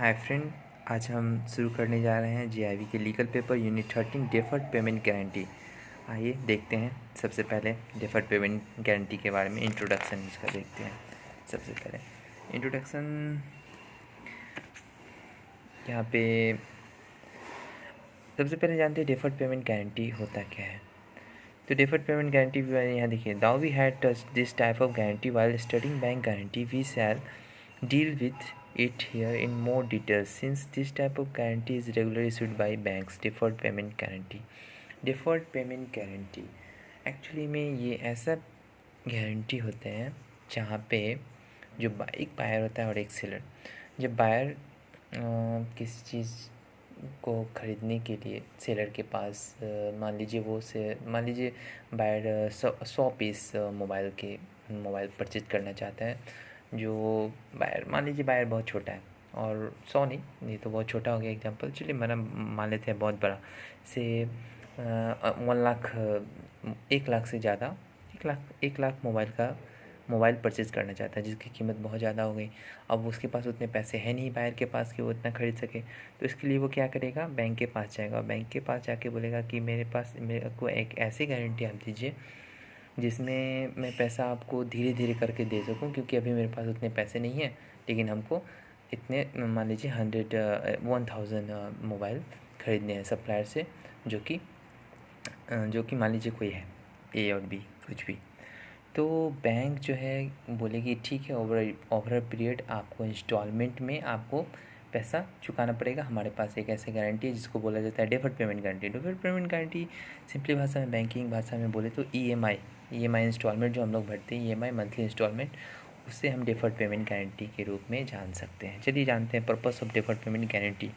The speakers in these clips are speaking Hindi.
हाय फ्रेंड, आज हम शुरू करने जा रहे हैं जीआईबी के legal paper unit 13 deferred payment guarantee. आइए देखते हैं। सबसे पहले डेफर्ड पेमेंट गारंटी के बारे में इंट्रोडक्शन इसका देखते हैं। सबसे पहले इंट्रोडक्शन यहाँ पे सबसे पहले जानते हैं डेफर्ड पेमेंट गारंटी होता क्या है। तो डेफर्ड पेमेंट गारंटी यहाँ देखिए, now we had touch this type of guarantee while studying bank guarantee we shall deal with it here in more detail since this type of guarantee is regularly issued by banks. Deferred payment guarantee. Deferred payment guarantee actually में ये ऐसा गारंटी होते हैं जहाँ पे जो एक बायर होता है और एक सेलर। जब बायर किसी चीज़ को ख़रीदने के लिए सेलर के पास मान लीजिए बायर 100 पीस मोबाइल परचेज करना चाहता है। जो बायर मान लीजिए बायर बहुत छोटा है और 100 नहीं, ये तो बहुत छोटा हो गया एग्जांपल। चलिए मान लेते हैं बहुत बड़ा से 1 लाख 1 लाख से ज़्यादा 1 लाख मोबाइल परचेज़ करना चाहता है जिसकी कीमत बहुत ज़्यादा हो गई। अब उसके पास उतने पैसे हैं नहीं बायर के पास कि वो इतना ख़रीद सके। तो इसके लिए वो क्या करेगा, बैंक के पास जाएगा। बैंक के पास जाके बोलेगा कि मेरे को एक ऐसी गारंटी आप दीजिए जिसमें मैं पैसा आपको धीरे धीरे करके दे सकूं, क्योंकि अभी मेरे पास उतने पैसे नहीं हैं, लेकिन हमको इतने मान लीजिए 1000 मोबाइल ख़रीदने हैं सप्लायर से, जो कि मान लीजिए कोई है ए और बी कुछ भी। तो बैंक जो है बोलेगी ठीक है, ओवर अ पीरियड आपको इंस्टॉलमेंट में आपको पैसा चुकाना पड़ेगा। हमारे पास एक ऐसी गारंटी है जिसको बोला जाता है deferred payment guarantee. Deferred payment guarantee simply भाषा में, बैंकिंग भाषा में बोले तो ईएमआई इंस्टॉलमेंट जो हम लोग भरते हैं, ईएमआई मंथली इंस्टॉलमेंट, उससे हम डेफर्ड पेमेंट गारंटी के रूप में जान सकते हैं। चलिए जानते हैं purpose of deferred payment guarantee.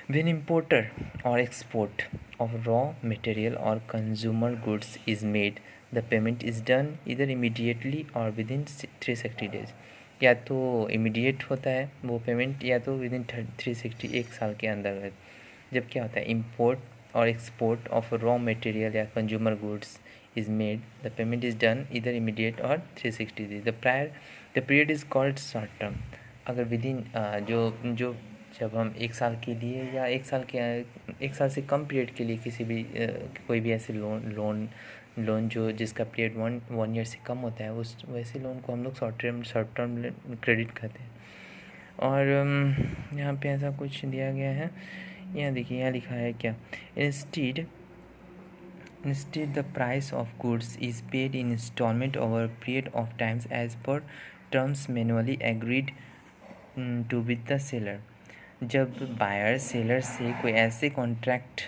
When importer or export of raw material or consumer goods is made, the payment is done either immediately or within 360 days। या तो इमीडिएट होता है वो पेमेंट, या तो विदिन 360 एक साल के अंदर। जब क्या होता है, इम्पोर्ट और एक्सपोर्ट ऑफ रॉ मटेरियल या consumer goods is made, the payment is done इधर इमीडिएट और 360 days. The period is called short term. अगर विदिन जो जब हम एक साल के लिए या एक साल से कम पीरियड के लिए किसी भी कोई भी ऐसे लोन जो जिसका पीरियड वन ईयर से कम होता है, उस वैसे लोन को हम लोग शॉर्ट टर्म क्रेडिट कहते हैं। और यहाँ पे ऐसा कुछ दिया गया है, यहाँ देखिए, यहाँ लिखा है क्या, Instead, the price of goods is paid in installment over a period of times as per terms manually agreed to with the seller। जब बायर सेलर से कोई ऐसे कॉन्ट्रैक्ट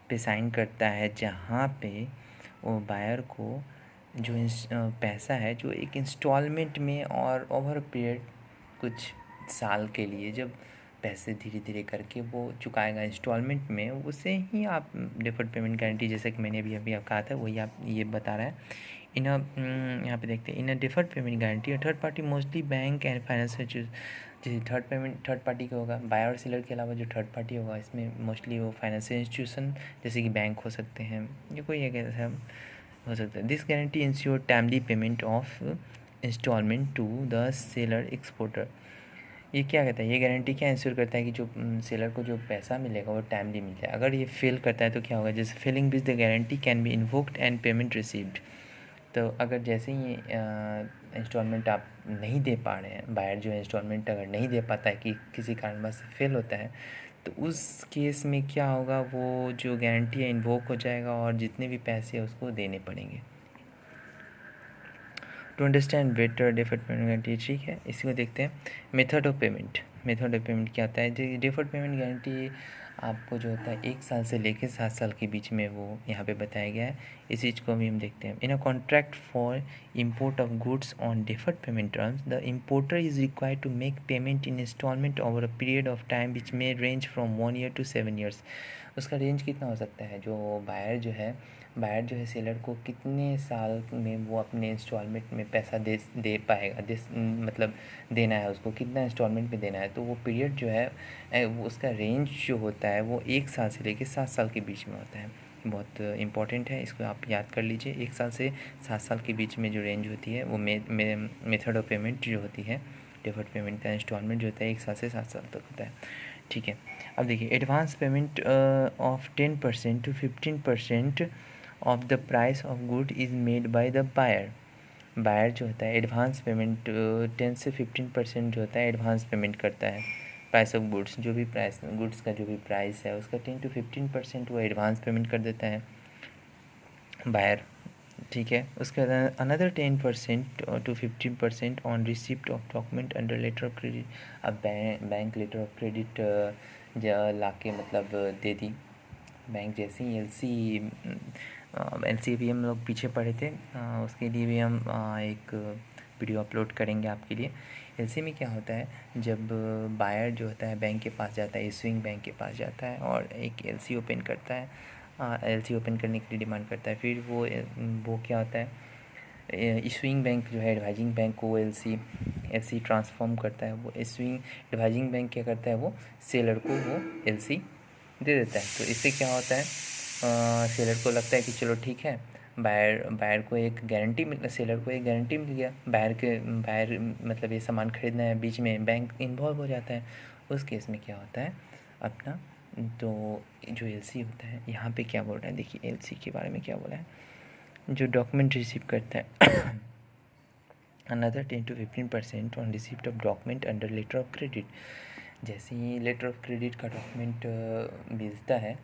पे साइन करता है जहाँ पे वो बायर को जो पैसा है जो एक इंस्टॉलमेंट में और ओवर पीरियड कुछ साल के लिए जब पैसे धीरे धीरे करके वो चुकाएगा इंस्टॉलमेंट में, उसे ही आप डेफर्ड पेमेंट गारंटी, जैसे कि मैंने अभी आप कहा था वही आप ये बता रहा है। यहाँ पे देखते हैं, in a deferred payment guarantee third party mostly bank and financial, जैसे थर्ड पार्टी का होगा, बायर और सेलर के अलावा जो थर्ड पार्टी होगा इसमें मोस्टली वो फाइनेंशियल इंस्टीट्यूशन जैसे कि बैंक हो सकते हैं या कोई एक ऐसा हो सकता है। This guarantee ensure timely payment of installment to the seller exporter. ये क्या कहता है, ये गारंटी क्या इंश्योर करता है कि जो सेलर को जो पैसा मिलेगा वो टाइमली मिल जाए। अगर ये फेल करता है तो क्या होगा, जैसे Fehling which the guarantee can be invoked and payment received. तो अगर जैसे ही इंस्टॉलमेंट आप नहीं दे पा रहे हैं, बायर जो इंस्टॉलमेंट अगर नहीं दे पाता है कि किसी कारणवश से फेल होता है, तो उस केस में क्या होगा, वो जो गारंटी है इन्वोक हो जाएगा और जितने भी पैसे हैं उसको देने पड़ेंगे। To understand better deferred payment guarantee, ठीक है, इसी को देखते हैं। मेथड ऑफ पेमेंट क्या होता है। डेफर्ड पेमेंट गारंटी आपको जो होता है 1 साल से लेकर 7 साल के बीच में वो यहाँ पे बताया गया है। इस चीज़ को भी हम देखते हैं। In a contract for import of goods on deferred payment terms, the importer is required to make payment in installment over a period of time which में range from 1 year to 7 years. उसका रेंज कितना हो सकता है, जो बायर जो है सेलर को कितने साल में वो अपने इंस्टॉलमेंट में पैसा दे पाएगा, मतलब देना है उसको, कितना इंस्टॉलमेंट में देना है। तो वो पीरियड जो है वो उसका रेंज जो होता है वो 1 साल से लेकर 7 साल के बीच में होता है। बहुत इम्पॉर्टेंट है, इसको आप याद कर लीजिए। 1 साल से 7 साल के बीच में जो रेंज होती है वो मेथड ऑफ पेमेंट जो होती है डेफर्ड पेमेंट का इंस्टॉलमेंट जो होता है 1 साल से 7 साल तक होता है, ठीक है। अब देखिए, advance payment of 10% to 15% of the price of good is made by the buyer. Buyer जो होता है एडवांस पेमेंट 10 से 15% जो होता है एडवांस पेमेंट करता है प्राइस ऑफ गुड्स, जो भी प्राइस गुड्स का जो भी प्राइस है उसका 10 to 15% वो एडवांस पेमेंट कर देता है बायर, ठीक है। उसके बाद another 10% to 15% on receipt of document under letter of credit. अब बैंक लेटर ऑफ क्रेडिट ला के मतलब दे दी बैंक, जैसे ही एलसी भी हम लोग पीछे पढ़े थे, उसके लिए भी हम एक वीडियो अपलोड करेंगे आपके लिए। एलसी में क्या होता है, जब बायर जो होता है बैंक के पास जाता है, इशूइंग बैंक के पास जाता है और एक एलसी ओपन करता है, एलसी ओपन करने के लिए डिमांड करता है, फिर वो क्या होता है, इशूइंग बैंक जो है एडवाइजिंग बैंक को एलसी ट्रांसफॉर्म करता है। वो इशूइंग एडवाइजिंग बैंक क्या करता है, वो सेलर को वो एलसी दे देता है। तो इससे क्या होता है, सेलर को लगता है कि चलो ठीक है, बायर को एक गारंटी सेलर को एक गारंटी मिल गया। बायर मतलब ये सामान खरीदना है, बीच में बैंक इन्वॉल्व हो जाता है। उस केस में क्या होता है अपना, तो जो एलसी होता है यहाँ पे क्या बोल रहा है, देखिए एलसी के बारे में क्या बोला है, जो डॉक्यूमेंट रिसीव करता है another 10 to 15% on receipt of document under letter of credit. जैसे ही लेटर ऑफ क्रेडिट का डॉक्यूमेंट भेजता है,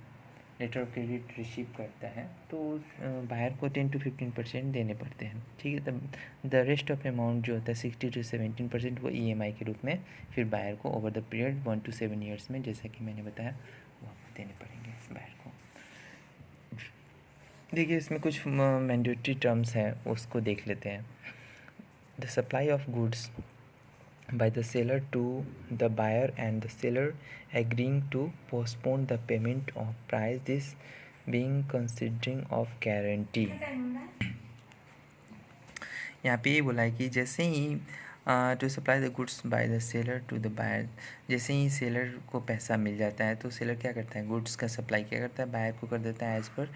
लेटर ऑफ क्रेडिट रिसीव करता है, तो बायर को 10 to 15% देने पड़ते हैं, ठीक है। द रेस्ट ऑफ अमाउंट जो होता है 60 to 17% वो ईएमआई के रूप में फिर बायर को over the period 1 to 7 years में, जैसा कि मैंने बताया, वो आपको देने पड़ेंगे बायर को। देखिए इसमें कुछ मैंडेटरी टर्म्स हैं, उसको देख लेते हैं। The supply of goods by the seller to the buyer and the seller agreeing to postpone the payment of price, this being considering of guarantee। यहाँ पे ये बोला है कि जैसे ही to supply the goods by the seller to the buyer, जैसे ही सेलर को पैसा मिल जाता है तो सेलर क्या करता है, गुड्स का सप्लाई क्या करता है, बायर को कर देता है as per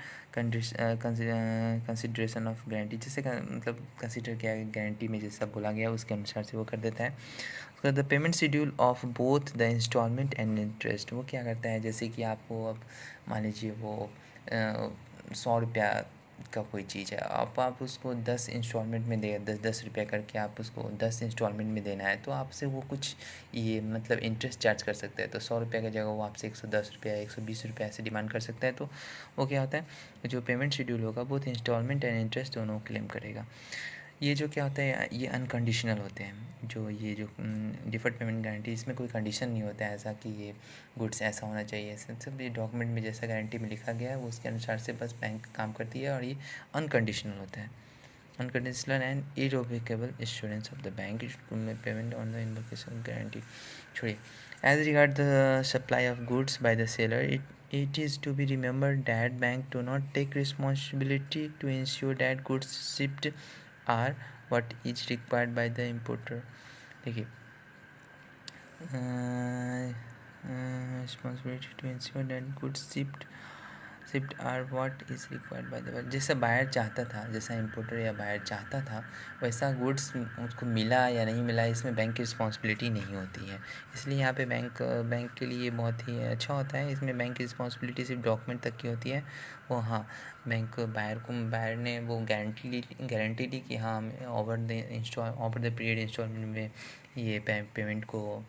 consideration of guarantee. जैसे मतलब कंसिडर किया गारंटी में जैसा बोला गया उसके अनुसार से वो कर देता है। उसका the payment schedule of both the installment and interest, वो क्या करता है, जैसे कि आपको अब मान लीजिए वो 100 रुपया का कोई चीज़ है, अब आप उसको 10 इंस्टॉलमेंट में दे 10 रुपया करके आप उसको 10 इंस्टॉलमेंट में देना है, तो आपसे वो कुछ ये मतलब इंटरेस्ट चार्ज कर सकता है। तो 100 रुपये की जगह वो आपसे 110 रुपया 120 रुपया ऐसे डिमांड कर सकता है। तो वो क्या होता है, जो पेमेंट शेड्यूल होगा बोथ इंस्टॉलमेंट एंड इंटरेस्ट दोनों क्लेम करेगा। ये जो क्या होता है, ये अनकंडीशनल होते हैं। जो ये जो डिफर्ड पेमेंट गारंटी, इसमें कोई कंडीशन नहीं होता है ऐसा कि ये गुड्स ऐसा होना चाहिए, सब ये डॉक्यूमेंट में जैसा गारंटी में लिखा गया है वो उसके अनुसार से बस बैंक काम करती है, और ये अनकंडीशनल होता है। Unconditional and irrevocable assurance of the bank payment on the invocation guarantee. छोड़िए, as regard the supply of goods by the seller, it is to be remembered that bank do not take responsibility to ensure that goods shipped are what is required by the importer। देखिए responsibility to ensure that goods shipped are what is required by the buyer. जैसा बायर चाहता था, जैसा इंपोर्टर या बायर चाहता था, वैसा गुड्स उसको मिला या नहीं मिला, इसमें बैंक की रिस्पॉन्सिबिलिटी नहीं होती है। इसलिए यहाँ पे बैंक के लिए बहुत ही अच्छा होता है। इसमें बैंक की रिस्पॉन्सिबिलिटी सिर्फ डॉक्यूमेंट तक की होती है। वो हाँ, बैंक बायर ने वो गारंटी ली कि हाँ ओवर द पीरियड इंस्टॉलमेंट में ये पेमेंट को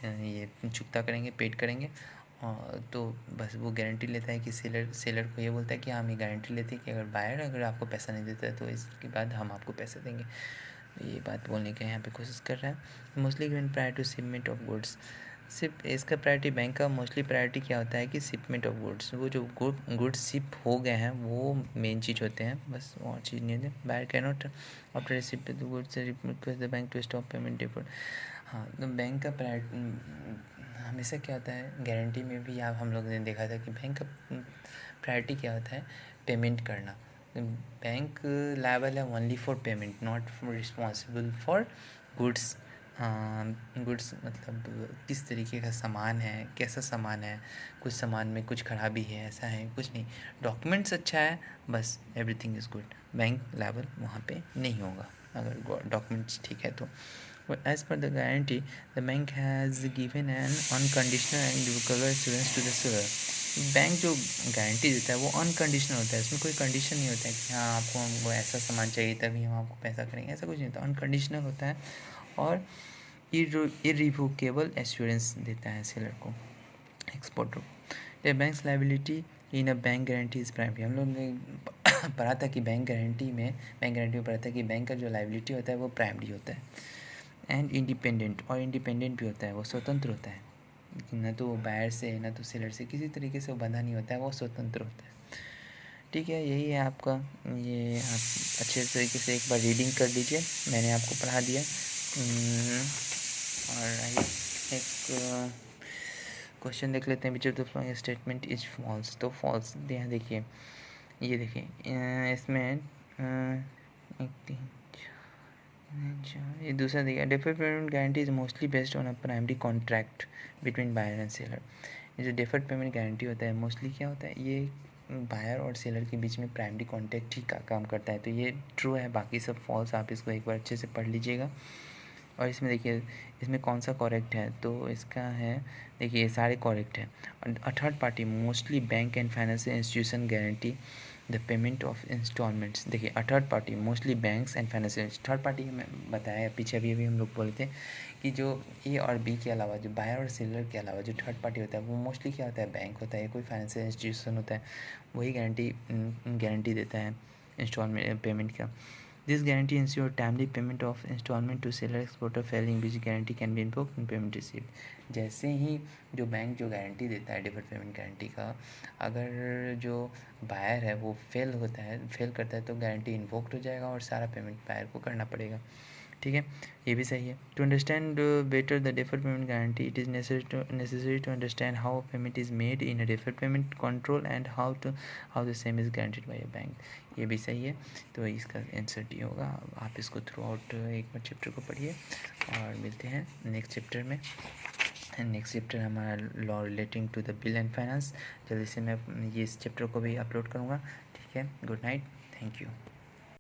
ये चुकता करेंगे, पेड करेंगे। तो बस वो गारंटी लेता है कि सेलर को ये बोलता है कि हम ये गारंटी लेते हैं कि अगर बायर अगर आपको पैसा नहीं देता है तो इसके बाद हम आपको पैसे देंगे। ये बात बोलने की यहाँ पे कोशिश कर रहा है। Mostly given prior to shipment of goods, सिर्फ इसका प्रायोरिटी बैंक का मोस्टली प्रायोरिटी क्या होता है कि शिपमेंट ऑफ गुड्स, वो जो गुड्स शिप हो गए हैं वो मेन चीज़ होते हैं, बस और चीज़ नहीं होती। Buyer can not after receipt the goods request the bank to stop payment default. हाँ, तो बैंक का हमेशा क्या होता है, गारंटी में भी आप हम लोग ने देखा था कि बैंक का प्रायोरिटी क्या होता है, पेमेंट करना। बैंक लायबल है only for payment, not responsible for goods. Goods मतलब किस तरीके का सामान है, कैसा सामान है, कुछ सामान में कुछ खराबी है, ऐसा है कुछ नहीं। डॉक्यूमेंट्स अच्छा है, बस everything is good. Bank liable वहाँ पे नहीं होगा अगर डॉक्यूमेंट्स ठीक है तो। As per the guarantee, the bank has given an unconditional and irrevocable assurance to the seller. Bank जो गारंटी देता है वो अनकंडीशनल होता है, इसमें कोई कंडीशन नहीं होता है कि हाँ आपको हमको ऐसा सामान चाहिए तभी हम आपको पैसा करेंगे, ऐसा कुछ नहीं होता, अनकंडीशनल होता है और इररिवोकेबल एश्योरेंस देता है सेलर को, एक्सपोर्टर को। Banks liability in a bank guarantee is primary. हम लोग ने पढ़ा था कि बैंक गारंटी में पढ़ा था कि बैंक का जो लाइबिलिटी होता है वो प्राइमरी होता है एंड इंडिपेंडेंट, और इंडिपेंडेंट भी होता है, वो स्वतंत्र होता है, ना तो बायर से ना तो सेलर से किसी तरीके से वो बंधा नहीं होता है, वो स्वतंत्र होता है। ठीक है, यही है आपका, ये आप अच्छे तरीके से एक बार रीडिंग कर लीजिए, मैंने आपको पढ़ा दिया। और आइए एक क्वेश्चन देख लेते हैं, which of the following statement is false. तो फॉल्स यहाँ देखिए, ये देखिए इसमें ये दूसरा देखिए, deferred payment guarantee is mostly based on a primary contract between buyer and seller. ये जो डेफर्ड पेमेंट गारंटी होता है मोस्टली क्या होता है, ये बायर और सेलर के बीच में प्राइमरी कॉन्ट्रैक्ट ही का काम करता है। तो ये ट्रू है, बाकी सब फॉल्स। आप इसको एक बार अच्छे से पढ़ लीजिएगा। और इसमें देखिए इसमें कौन सा करेक्ट है, तो इसका है देखिए ये सारे करेक्ट है। A third party mostly bank and financial institution guarantee the payment of installments. देखिए a third party mostly banks and financial, third party हमें बताया पीछे अभी हम लोग बोले थे कि जो ए और बी के अलावा, जो बायर और सेलर के अलावा जो थर्ड पार्टी होता है वो मोस्टली क्या होता है, बैंक होता है, कोई फाइनेंशियल इंस्टीट्यूशन होता है, वही गारंटी देता है इंस्टॉलमेंट पेमेंट का। This guarantee ensures timely payment of installment to seller exporter, failing which guarantee can be invoked in payment received। जैसे ही जो बैंक जो गारंटी देता है डेफर्ड पेमेंट गारंटी का, अगर जो बायर है वो फेल करता है तो गारंटी इन्वोक्ड हो जाएगा और सारा पेमेंट बायर को करना पड़ेगा। ठीक है, ये भी सही है। To understand better the deferred payment guarantee, it is necessary to understand how payment is made in a deferred payment control and how the same is guaranteed by a bank. ये भी सही है, तो इसका आंसर डी होगा। आप इसको थ्रू आउट एक बार चैप्टर को पढ़िए और मिलते हैं नेक्स्ट चैप्टर में। नेक्स्ट चैप्टर हमारा law relating to the bill and finance. जल्दी से मैं ये इस चैप्टर को भी अपलोड करूँगा। ठीक है, गुड नाइट, थैंक यू।